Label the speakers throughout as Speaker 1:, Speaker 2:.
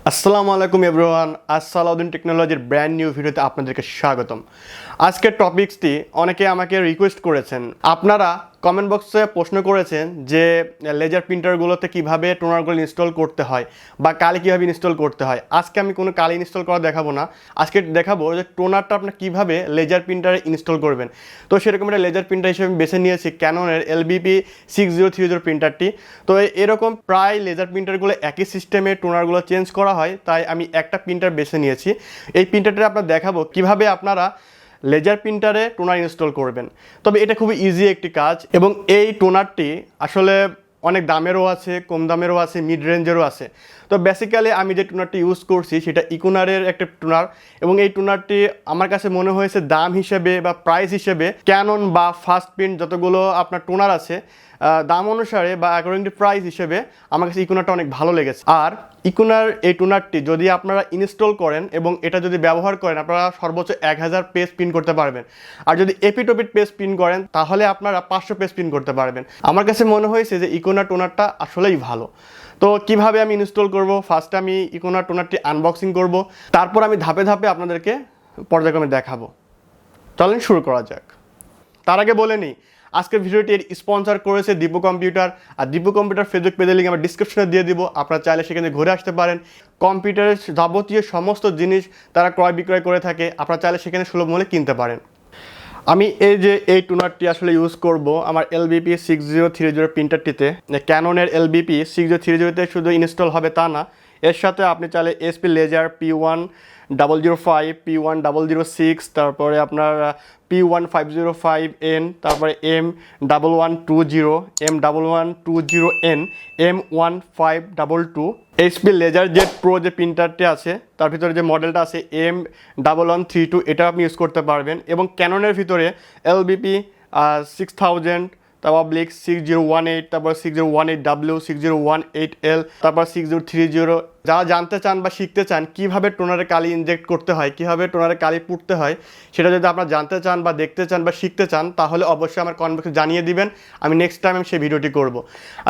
Speaker 1: আসসালামুআলাইকুম everyone, Salauddin টেকনোলজির brand new ভিডিওতে আপনাদেরকে স্বাগতম। আজকের টপিকসটি অনেকে আমাকে রিকোয়েস্ট করেছেন। আপনারা কমেন্ট বক্সে প্রশ্ন করেছেন যে লেজার প্রিন্টারগুলোতে কিভাবে টোনারগুলো ইনস্টল করতে হয় বা কালি কীভাবে ইনস্টল করতে হয়। আজকে আমি কোনো কালি ইনস্টল করা দেখাবো না, আজকে দেখাবো যে টোনারটা আপনার কীভাবে লেজার প্রিন্টারে ইনস্টল করবেন। তো সেরকম একটা লেজার প্রিন্টার হিসেবে বেছে নিয়েছি ক্যাননের LBP 6030 প্রিন্টারটি। তো এরকম প্রায় লেজার প্রিন্টারগুলো একই সিস্টেমে টোনারগুলো চেঞ্জ করা হয়, তাই আমি একটা প্রিন্টার বেছে নিয়েছি। এই প্রিন্টারটা আপনার দেখাবো কিভাবে আপনারা লেজার প্রিন্টারে টোনার ইনস্টল করবেন। তবে এটা খুবই ইজি একটি কাজ এবং এই টোনারটি আসলে অনেক দামেরও আছে, কম দামেরও আছে, মিড রেঞ্জেরও আছে। তো বেসিক্যালি আমি যে টোনারটি ইউজ করছি সেটা ইকোনারের একটা টোনার এবং এই টোনারটি আমার কাছে মনে হয়েছে দাম হিসেবে বা প্রাইস হিসেবে ক্যানন বা ফার্স্ট প্রিন্ট যতগুলো আপনার টোনার আছে দাম অনুসারে বা অ্যাকর্ডিং টু প্রাইস হিসেবে আমার কাছে ইকোনারটা অনেক ভালো লেগেছে। আর ইকোনার এই টোনারটি যদি আপনারা ইনস্টল করেন এবং এটা যদি ব্যবহার করেন আপনারা সর্বোচ্চ 1000 পেজ প্রিন্ট করতে পারবেন। আর যদি এপিটোপিট পেজ প্রিন্ট করেন তাহলে আপনারা 500 পেজ প্রিন্ট করতে পারবেন। আমার কাছে মনে হয়েছে যে ইকোনার টোনারটা আসলেই ভালো। তো কিভাবে আমি ইনস্টল করব, ফার্স্টে আমি ইকোনার টোনারটি আনবক্সিং করব, তারপর আমি ধাপে ধাপে আপনাদেরকে পর্যায়ক্রমে দেখাবো। চলেন শুরু করা যাক। তার আগে বলে নিই, আজকের ভিডিওটি স্পন্সর করেছে দীপু কম্পিউটার। আর দীপু কম্পিউটার ফেসবুক পেজের লিঙ্ক আমরা ডিসক্রিপশনে দিয়ে দিব, আপনারা চাইলে সেখানে ঘুরে আসতে পারেন। কম্পিউটারের যাবতীয় সমস্ত জিনিস তারা ক্রয় বিক্রয় করে থাকে, আপনারা চাইলে সেখানে সুলভ মূল্যে কিনতে পারেন। আমি এই টোনারটি আসলে ইউজ করব আমার LBP 6030 প্রিন্টারটিতে। ক্যাননের LBP 6030তে শুধু ইনস্টল হবে তা না, এর সাথে আপনি চাইলে SP লেজার P1005, P1006, তারপরে আপনার P1505N, তারপরে M1120, M1120N, M1522, HP laser jet pro যে প্রিন্টারটি আছে তার ভিতরে যে মডেলটা আছে M1132, এটা আপনি ইউজ করতে পারবেন। এবং ক্যাননের ভিতরে LBP 6000, তারপর 6018, তারপর 6018W, 6018L, তারপর 6030। যারা জানতে চান বা শিখতে চান কীভাবে টোনারে কালি ইনজেক্ট করতে হয়, কীভাবে টোনারে কালি পুড়তে হয়, সেটা যদি আপনারা জানতে চান বা দেখতে চান বা শিখতে চান তাহলে অবশ্যই আমার কমেন্ট বক্সে জানিয়ে দিবেন। আমি নেক্সট টাইম সেই ভিডিওটি করব।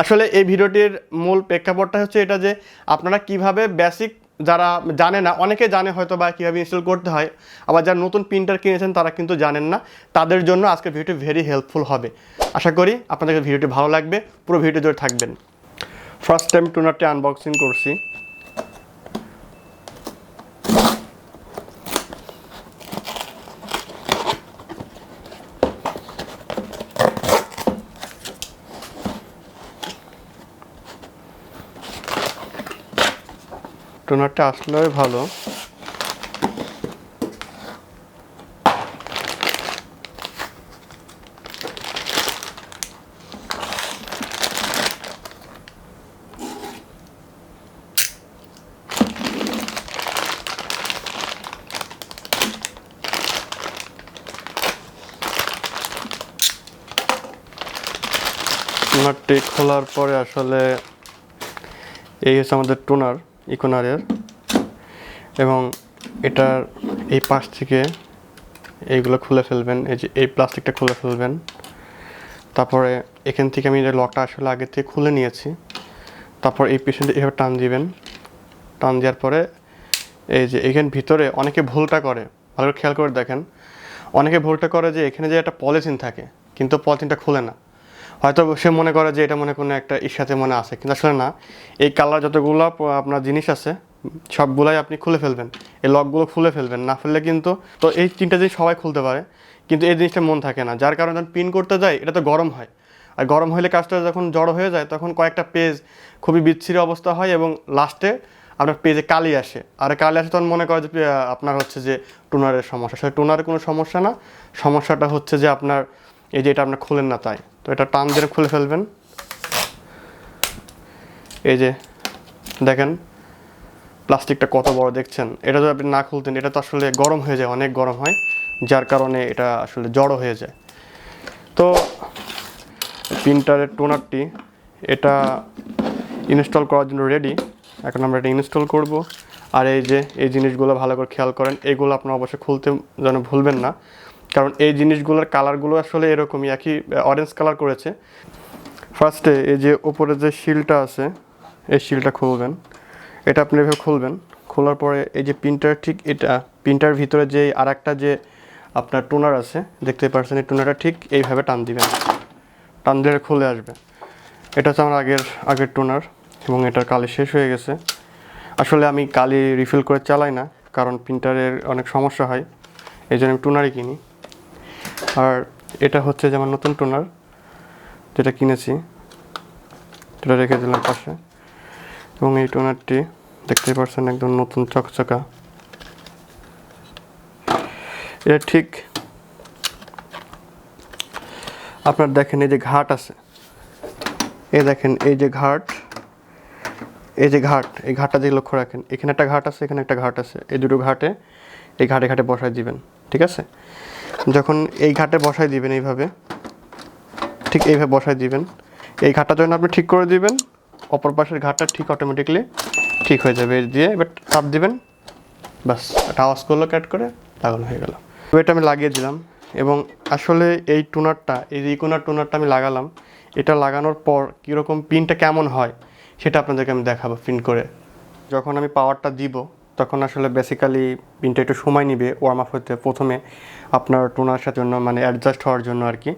Speaker 1: আসলে এই ভিডিওটির মূল প্রেক্ষাপটটা হচ্ছে এটা যে আপনারা কীভাবে বেসিক, যারা জানে না, অনেকে জানে হয়তো বা কীভাবে ইনস্টল করতে হয়, আবার যারা নতুন প্রিন্টার কিনেছেন তারা কিন্তু জানেন না, তাদের জন্য আজকের ভিডিওটি ভেরি হেল্পফুল হবে। আশা করি আপনাদের ভিডিওটি ভালো লাগবে, পুরো ভিডিও জুড়ে থাকবেন। ফার্স্ট টাইম টোনারটি আনবক্সিং করছি। টোনারটা আসলে ভালো। টোনারটি খোলার পরে আসলে এই হচ্ছে আমাদের টোনার ইকোনারের, এবং এটার এই পাশ থেকে এইগুলো খুলে ফেলবেন, এই যে এই প্লাস্টিকটা খুলে ফেলবেন। তারপরে এখান থেকে আমি যে লকটা আসলে আগে থেকে খুলে নিয়েছি, তারপর এই পেছনে এভাবে টান দিবেন। টান দেওয়ার পরে এই যে এখানে ভিতরে অনেকে ভুলটা করে, ভালো করে খেয়াল করে দেখেন, অনেকে ভুলটা করে যে এখানে যে একটা পলিথিন থাকে কিন্তু পলিথিনটা খুলে না। হয়তো সে মনে করে যে এটা মনে কোনো একটা এর সাথে মনে আছে, কিন্তু আসলে না। এই কালার যতগুলো আপনার জিনিস আছে সবগুলাই আপনি খুলে ফেলবেন, এই লকগুলো খুলে ফেলবেন, না ফেললে কিন্তু, তো এই তিনটা জিনিস সবাই খুলতে পারে কিন্তু এই জিনিসটা মন থাকে না, যার কারণে যখন প্রিন্ট করতে যায় এটা তো গরম হয়, আর গরম হলে কাজটা যখন জড়ো হয়ে যায় তখন কয়েকটা পেজ খুবই বিচ্ছিরি অবস্থা হয় এবং লাস্টে আপনার পেজে কালি আসে। আর কালি আসে তখন মনে করে যে আপনার হচ্ছে যে টোনারের সমস্যা। আসলে টোনারের কোনো সমস্যা না, সমস্যাটা হচ্ছে যে আপনার এই যে এটা আপনার খুলেন না তাই। তো এটা টান দিয়ে খুলে ফেলবেন। এই যে দেখেন প্লাস্টিকটা কত বড় দেখছেন, এটা যদি আপনি না খুলতেন এটা তো আসলে গরম হয়ে যায়, অনেক গরম হয়, যার কারণে এটা আসলে জড়ো হয়ে যায়। তো প্রিন্টারের টোনারটি এটা ইনস্টল করার জন্য রেডি। এখন আমরা এটা ইনস্টল করব। আর এই যে এই জিনিসগুলো ভালো করে খেয়াল করেন, এগুলো আপনারা অবশ্যই খুলতে যেন ভুলবেন না, কারণ এই জিনিসগুলোর কালারগুলো আসলে এরকমই, একই অরেঞ্জ কালার করেছে। ফার্স্টে এই যে উপরে যে শিলটা আছে এই শিলটা খুলবেন, এটা আপনি এভাবে খুলবেন। খোলার পরে এই যে পিনটার ঠিক এটা পিনটার ভিতরে যে আরেকটা যে আপনার টোনার আছে দেখতে পাচ্ছেন, এই টোনারটা ঠিক এইভাবে টান দিবেন, টান দিলে খুলে আসবে। এটা হচ্ছে আমার আগের টোনার এবং এটার কালি শেষ হয়ে গেছে। আসলে আমি কালি রিফিল করে চালাই না, কারণ প্রিন্টারের অনেক সমস্যা হয়, এই জন্য আমি টোনারই কিনি। আর এটা হচ্ছে যেমন নতুন টোনার যেটা কিনেছি, এটা রেখে দিলাম পাশে। এবং এই টোনারটি দেখতে পাচ্ছেন একদম নতুন চকচকা। এটা ঠিক আপনার দেখেন এই যে ঘাট আছে, এই দেখেন এই যে ঘাট, এই ঘাটটা দিয়ে লক্ষ্য রাখেন, এখানে একটা ঘাট আছে, এখানে একটা ঘাট আছে, এই দুটো ঘাটে এই ঘাটে বসাই দিবেন, ঠিক আছে? যখন এই ঘাটে বসাই দিবেন এইভাবে, ঠিক এইভাবে বসাই দিবেন, এই ঘাটটা যখন আপনি ঠিক করে দিবেন, অপর পাশের ঘাটটা ঠিক অটোমেটিকলি ঠিক হয়ে যাবে। এই দিয়ে এবার চাপ দিবেন, বাস একটা আওয়াজ করলো কাট করে, লাগানো হয়ে গেল। এটা আমি লাগিয়ে দিলাম। এবং আসলে এই টোনারটা, এই ইকোনার টোনারটা আমি লাগালাম, এটা লাগানোর পর কীরকম পিনটা কেমন হয় সেটা আপনাদেরকে আমি দেখাবো পিন করে। যখন আমি পাওয়ারটা দিব তখন আসলে বেসিক্যালি পিনটা একটু সময় নেবে ওয়ার্ম আপ হতে, প্রথমে আপনার টোনার সাথে জন্য মানে অ্যাডজাস্ট হওয়ার জন্য আর কি।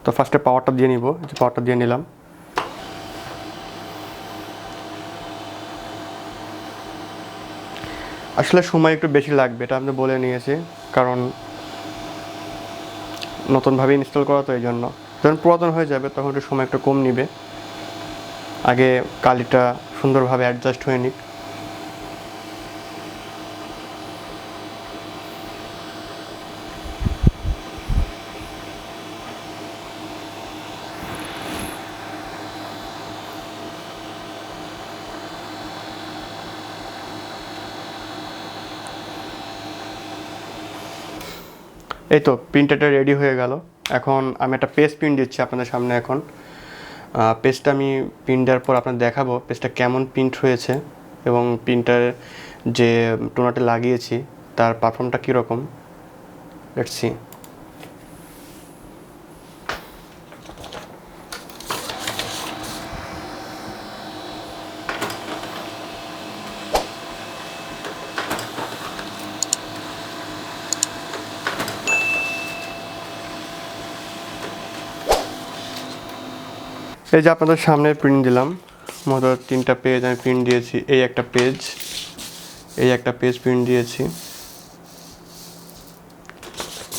Speaker 1: তো ফার্স্টে পাওয়ারটা দিয়ে নিব, যে পাওয়ারটা দিয়ে নিলাম। আসলে সময় একটু বেশি লাগবে, এটা আমি বলে নিয়েছি, কারণ নতুনভাবে ইনস্টল করা, তো এই জন্য যখন পুরাতন হয়ে যাবে তখন একটু সময় একটু কম নিবে, আগে কালিটা সুন্দরভাবে অ্যাডজাস্ট হয়ে নিক। এই তো প্রিন্টারটা রেডি হয়ে গেল। এখন আমি একটা পেজ প্রিন্ট দিচ্ছি আপনাদের সামনে। এখন পেজটা আমি প্রিন্ট দেওয়ার পর আপনাদের দেখাবো পেজটা কেমন প্রিন্ট হয়েছে এবং প্রিন্টারের যে টোনারটা লাগিয়েছি তার পারফর্মটা কীরকম। Let's see. এই যে আপনাদের সামনে প্রিন্ট দিলাম, মোট 3টা পেজ আমি প্রিন্ট দিয়েছি। এই একটা পেজ, এই একটা পেজ প্রিন্ট দিয়েছি,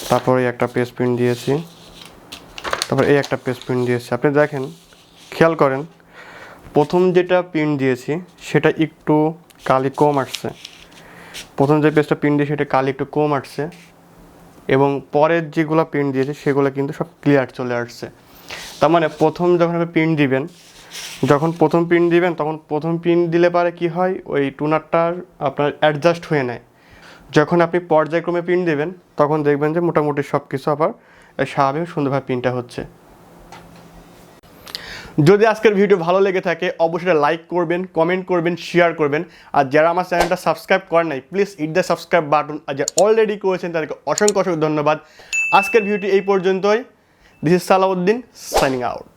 Speaker 1: তারপরে একটা পেজ প্রিন্ট দিয়েছি, তারপর এই একটা পেজ প্রিন্ট দিয়েছি। আপনি দেখেন, খেয়াল করেন, প্রথম যেটা প্রিন্ট দিয়েছি সেটা একটু কালি কম আসছে, প্রথম যে পেজটা প্রিন্ট দিয়েছি সেটা কালি একটু কম আসছে, এবং পরের যেগুলো প্রিন্ট দিয়েছি সেগুলো কিন্তু সব ক্লিয়ার চলে আসছে। তার মানে প্রথম যখন আপনি প্রিন্ট দিবেন, তখন প্রথম প্রিন্ট দিলে পারে কি হয়, ওই টোনারটার আপনার অ্যাডজাস্ট হয়ে নেয়। যখন আপনি পর্যায়ক্রমে প্রিন্ট দেবেন তখন দেখবেন যে মোটামুটি সব কিছু আবার স্বাভাবিক সুন্দরভাবে প্রিন্টটা হচ্ছে। যদি আজকের ভিডিও ভালো লেগে থাকে অবশ্যই লাইক করবেন, কমেন্ট করবেন, শেয়ার করবেন। আর যারা আমার চ্যানেলটা সাবস্ক্রাইব করেন নাই, please hit the subscribe button. আর যারা অলরেডি করেছেন তাদেরকে অসংখ্য ধন্যবাদ। আজকের ভিডিওটি এই পর্যন্তই। This is Salauddin signing out.